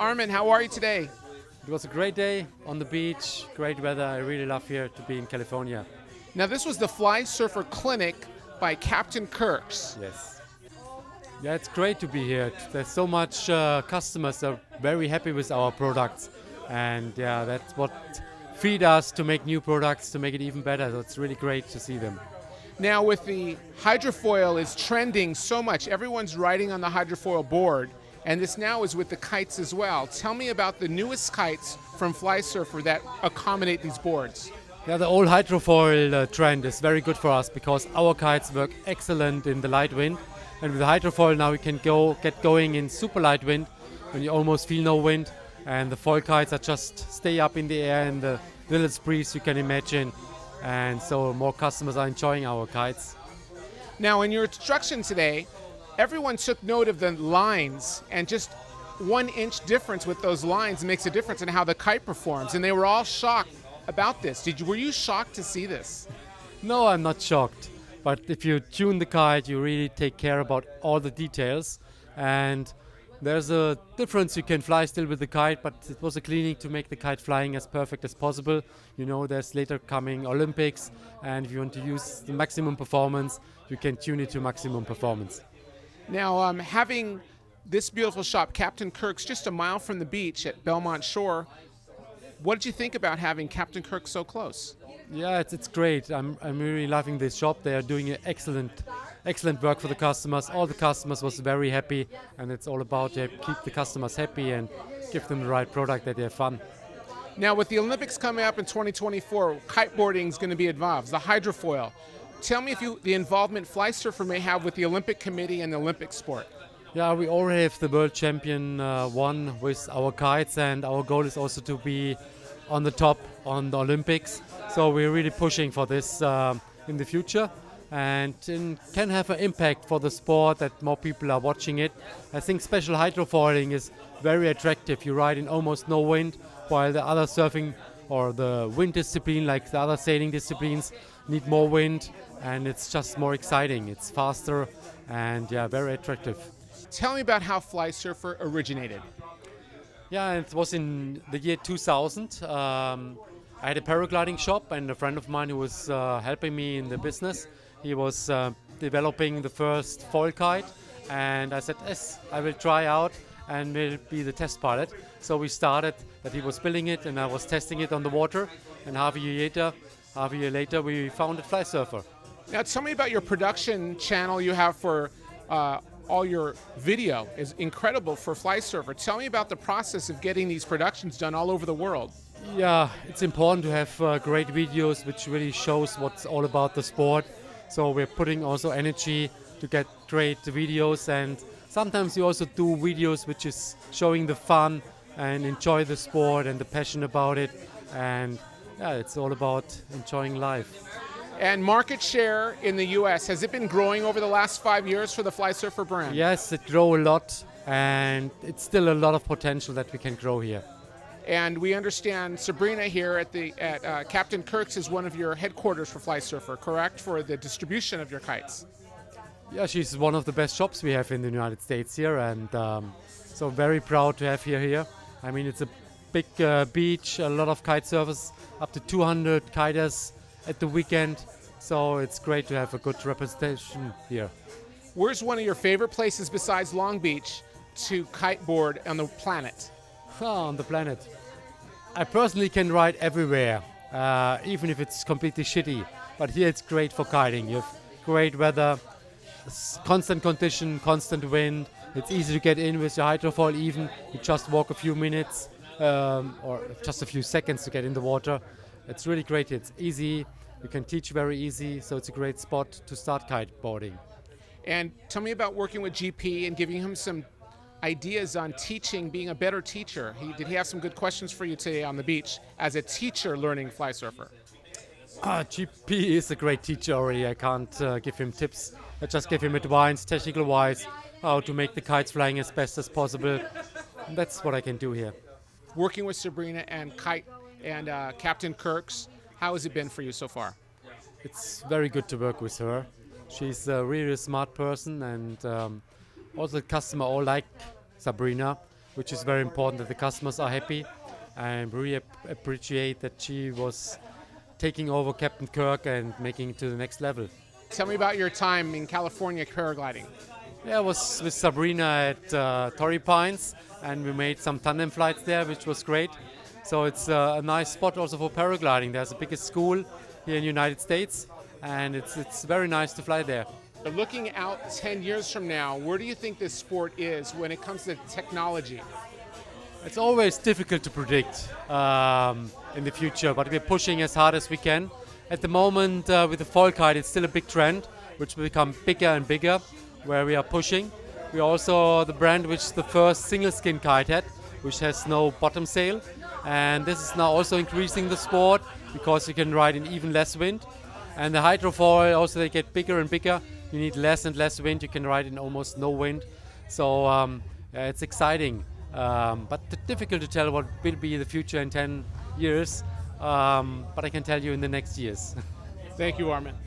Armin, how are you today? It was a great day on the beach, great weather. I really love here to be in California. Now, this was the Flysurfer Clinic by Captain Kirks. Yes. Yeah, it's great to be here. There's so much customers are very happy with our products, and yeah, that's what feed us to make new products to make it even better. So it's really great to see them. Now, with the hydrofoil is trending so much, everyone's riding on the hydrofoil board, and this now is with the kites as well. Tell me about the newest kites from Flysurfer that accommodate these boards. Yeah, the old hydrofoil trend is very good for us because our kites work excellent in the light wind, and with the hydrofoil now we can get going in super light wind when you almost feel no wind, and the foil kites are just stay up in the air in the littlest breeze you can imagine, and so more customers are enjoying our kites. Now, in your instruction today, everyone took note of the lines, and just 1 inch difference with those lines makes a difference in how the kite performs, and they were all shocked about this. Were you shocked to see this? No, I'm not shocked. But if you tune the kite, you really take care about all the details. And there's a difference. You can fly still with the kite, but it was a cleaning to make the kite flying as perfect as possible. You know, there's later coming Olympics, and if you want to use the maximum performance, you can tune it to maximum performance. Now, having this beautiful shop, Captain Kirk's, just a mile from the beach at Belmont Shore, what did you think about having Captain Kirk so close? Yeah, it's great. I'm really loving this shop. They are doing excellent work for the customers. All the customers was very happy, and it's all about to keep the customers happy and give them the right product that they have fun. Now, with the Olympics coming up in 2024, kiteboarding is going to be involved, the hydrofoil. Tell me the involvement Flysurfer may have with the Olympic Committee and the Olympic sport. Yeah, we already have the world champion one with our kites, and our goal is also to be on the top on the Olympics. So we're really pushing for this in the future, and can have an impact for the sport that more people are watching it. I think special hydrofoiling is very attractive. You ride in almost no wind, while the other surfing or the wind discipline, like the other sailing disciplines, need more wind, and it's just more exciting. It's faster and yeah, very attractive. Tell me about how Flysurfer originated. Yeah, it was in the year 2000. I had a paragliding shop, and a friend of mine who was helping me in the business, he was developing the first foil kite, and I said, yes, I will try out and will be the test pilot. So we started that he was building it, and I was testing it on the water, and half a year later we founded Flysurfer. Now, tell me about your production channel you have for all your video is incredible for Flysurfer. Tell me about the process of getting these productions done all over the world. Yeah, it's important to have great videos which really shows what's all about the sport. So we're putting also energy to get great videos, and sometimes we also do videos which is showing the fun and enjoy the sport and the passion about it. And yeah, it's all about enjoying life. And market share in the U.S., has it been growing over the last 5 years for the Flysurfer brand? Yes, it grew a lot, and it's still a lot of potential that we can grow here. And we understand Sabrina here at Captain Kirk's is one of your headquarters for Flysurfer, correct, for the distribution of your kites? Yeah, she's one of the best shops we have in the United States here, and so very proud to have her here. I mean, it's a big beach, a lot of kite surfers, up to 200 kiters at the weekend, so it's great to have a good representation here. Where's one of your favorite places besides Long Beach to kiteboard on the planet? On the planet. I personally can ride everywhere, even if it's completely shitty, but here it's great for kiting. You have great weather, constant condition, constant wind. It's easy to get in with your hydrofoil even. You just walk a few minutes or just a few seconds to get in the water. It's really great. It's easy. You can teach very easy, so it's a great spot to start kiteboarding. And tell me about working with GP and giving him some ideas on teaching, being a better teacher. Did he have some good questions for you today on the beach as a teacher learning Flysurfer? GP is a great teacher already. I can't give him tips. I just give him advice, technical wise, how to make the kites flying as best as possible. And that's what I can do here. Working with Sabrina and Kite and Captain Kirk's, how has it been for you so far? It's very good to work with her. She's a really smart person, and also the customer all like Sabrina. which is very important that the customers are happy. And really appreciate that she was taking over Captain Kirk and making it to the next level. Tell me about your time in California paragliding. Yeah, I was with Sabrina at Torrey Pines, and we made some tandem flights there, which was great. So it's a nice spot also for paragliding. There's the biggest school here in the United States, and it's very nice to fly there. But looking out 10 years from now, where do you think this sport is when it comes to technology? It's always difficult to predict in the future, but we're pushing as hard as we can. At the moment, with the foil kite, it's still a big trend, which will become bigger and bigger, where we are pushing. We also the brand which is the first single skin kite had, which has no bottom sail, and this is now also increasing the sport because you can ride in even less wind. And the hydrofoil also, they get bigger and bigger. You need less and less wind. You can ride in almost no wind. So it's exciting, but difficult to tell what will be the future in 10 years. But I can tell you in the next years. Thank you, Armin.